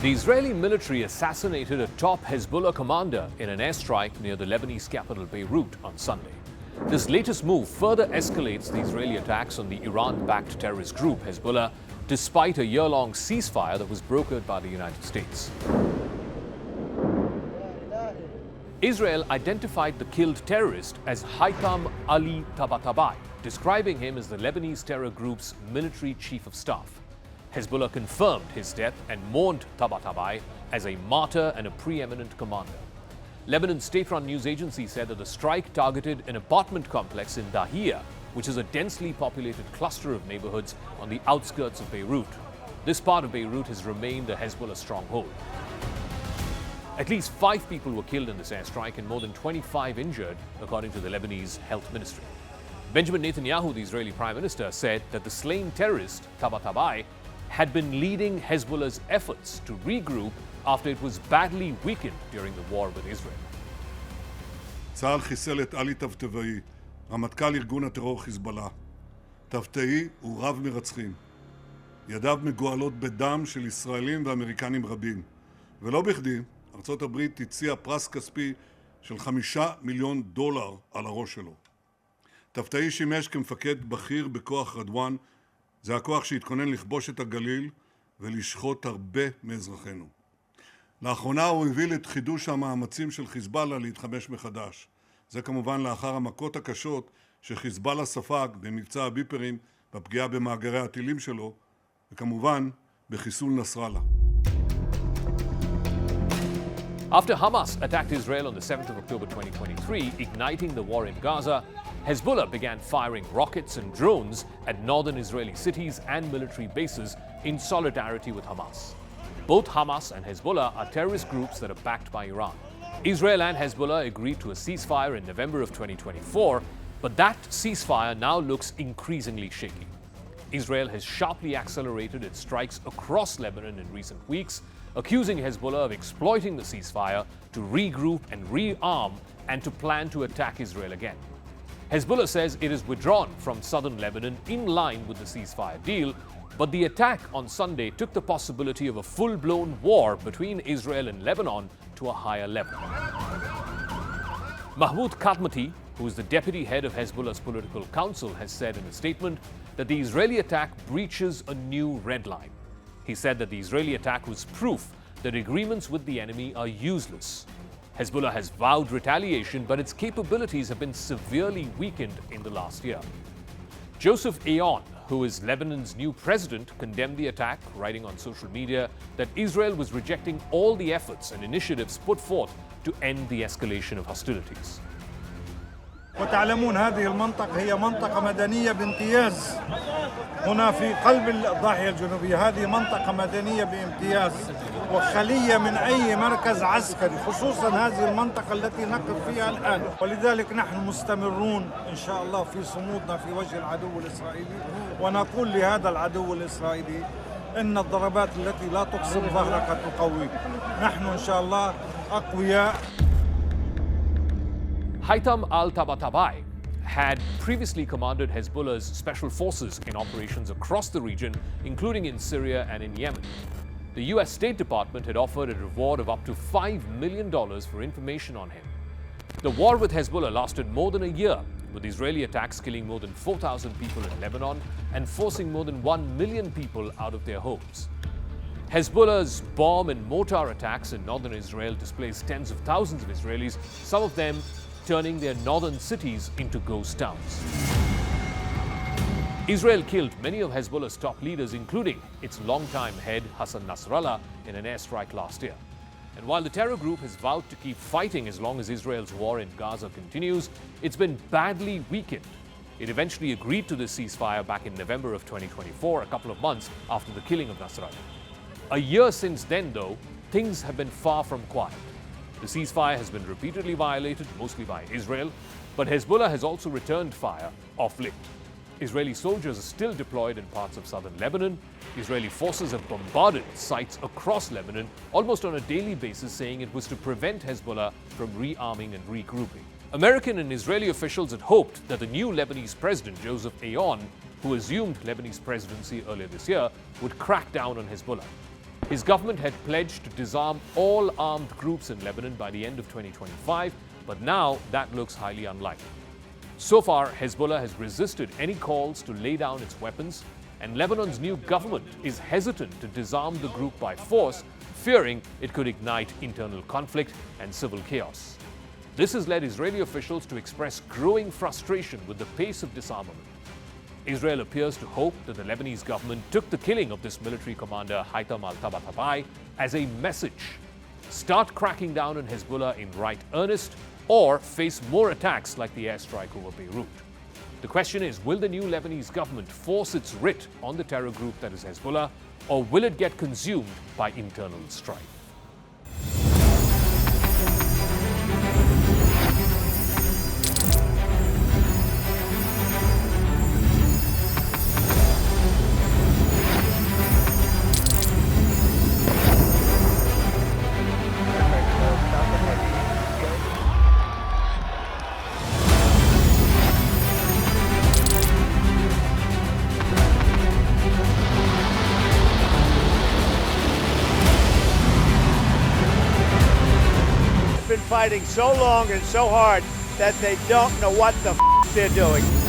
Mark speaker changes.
Speaker 1: The Israeli military assassinated a top Hezbollah commander in an airstrike near the Lebanese capital Beirut on Sunday. This latest move further escalates the Israeli attacks on the Iran-backed terrorist group Hezbollah, despite a year-long ceasefire that was brokered by the United States. Israel identified the killed terrorist as Haytham Ali Tabatabai, describing him as the Lebanese terror group's military chief of staff. Hezbollah confirmed his death and mourned Tabatabai as a martyr and a pre-eminent commander. Lebanon's state-run news agency said that the strike targeted an apartment complex in Dahia, which is a densely populated cluster of neighborhoods on the outskirts of Beirut. This part of Beirut has remained a Hezbollah stronghold. At least 5 people were killed in this airstrike and more than 25 injured, according to the Lebanese health ministry. Benjamin Netanyahu, the Israeli prime minister, said that the slain terrorist, Tabatabai, had been leading Hezbollah's efforts to regroup after it was badly weakened during the war with Israel.
Speaker 2: צה"ל חיסל את עלי טבטבאי, רמטכ"ל ארגון הטרור חיזבאללה. טבטבאי הוא רב מרצחים. ידיו מגואלות בדם של ישראלים ואמריקנים רבים. ולא בכדי, ארצות הברית הציעה פרס כספי של $5 מיליון על הראש שלו. טבטבאי שימש כמפקד בכיר בכוח רדואן, זה הכוח שהתכונן לכבוש את הגליל ולשחוט הרבה מאזרחינו. לאחרונה הוא הביא את חידוש המאמצים של חיזבאללה להתחמש מחדש. זה כמובן לאחר המכות הקשות שחיזבאללה ספג במבצע הביפרים, בפגיעה במאגרי הטילים שלו, וכמובן בחיסול נסראללה.
Speaker 1: After Hamas attacked Israel on the 7th of October 2023, igniting the war in Gaza, Hezbollah began firing rockets and drones at northern Israeli cities and military bases in solidarity with Hamas. Both Hamas and Hezbollah are terrorist groups that are backed by Iran. Israel and Hezbollah agreed to a ceasefire in November of 2024, but that ceasefire now looks increasingly shaky. Israel has sharply accelerated its strikes across Lebanon in recent weeks, accusing Hezbollah of exploiting the ceasefire to regroup and rearm and to plan to attack Israel again. Hezbollah says it is withdrawn from southern Lebanon in line with the ceasefire deal, but the attack on Sunday took the possibility of a full-blown war between Israel and Lebanon to a higher level. Mahmoud Khatmati, who is the deputy head of Hezbollah's political council, has said in a statement that the Israeli attack breaches a new red line. He said that the Israeli attack was proof that agreements with the enemy are useless. Hezbollah has vowed retaliation, but its capabilities have been severely weakened in the last year. Joseph Aoun, who is Lebanon's new president, condemned the attack, writing on social media that Israel was rejecting all the efforts and initiatives put forth to end the escalation of hostilities.
Speaker 3: وتعلمون هذه المنطقة هي منطقة مدنية بامتياز هنا في قلب الضاحية الجنوبية. هذه منطقة مدنية بامتياز وخلية من أي مركز عسكري، خصوصا هذه المنطقة التي نقف فيها الآن. ولذلك نحن مستمرون إن شاء الله في صمودنا في وجه العدو الإسرائيلي، ونقول لهذا العدو الإسرائيلي إن الضربات التي لا تقسم ظهرك تقويك. نحن إن شاء الله أقوياء.
Speaker 1: Haytham al Tabatabai had previously commanded Hezbollah's special forces in operations across the region, including in Syria and in Yemen. The US State Department had offered a reward of up to $5 million for information on him. The war with Hezbollah lasted more than a year, with Israeli attacks killing more than 4,000 people in Lebanon and forcing more than 1 million people out of their homes. Hezbollah's bomb and mortar attacks in northern Israel displaced tens of thousands of Israelis, some of them turning their northern cities into ghost towns. Israel killed many of Hezbollah's top leaders, including its longtime head Hassan Nasrallah, in an airstrike last year. And while the terror group has vowed to keep fighting as long as Israel's war in Gaza continues, it's been badly weakened. It eventually agreed to this ceasefire back in November of 2024, a couple of months after the killing of Nasrallah. A year since then, though, things have been far from quiet. The ceasefire has been repeatedly violated, mostly by Israel, but Hezbollah has also returned fire of late. Israeli soldiers are still deployed in parts of southern Lebanon. Israeli forces have bombarded sites across Lebanon almost on a daily basis, saying it was to prevent Hezbollah from rearming and regrouping. American and Israeli officials had hoped that the new Lebanese president, Joseph Aoun, who assumed Lebanese presidency earlier this year, would crack down on Hezbollah. His government had pledged to disarm all armed groups in Lebanon by the end of 2025, but now that looks highly unlikely. So far, Hezbollah has resisted any calls to lay down its weapons, and Lebanon's new government is hesitant to disarm the group by force, fearing it could ignite internal conflict and civil chaos. This has led Israeli officials to express growing frustration with the pace of disarmament. Israel appears to hope that the Lebanese government took the killing of this military commander Haytham al Tabatabai as a message. Start cracking down on Hezbollah in right earnest, or face more attacks like the airstrike over Beirut. The question is, will the new Lebanese government force its writ on the terror group that is Hezbollah, or will it get consumed by internal strife?
Speaker 4: Been fighting so long and so hard that they don't know what the they're doing.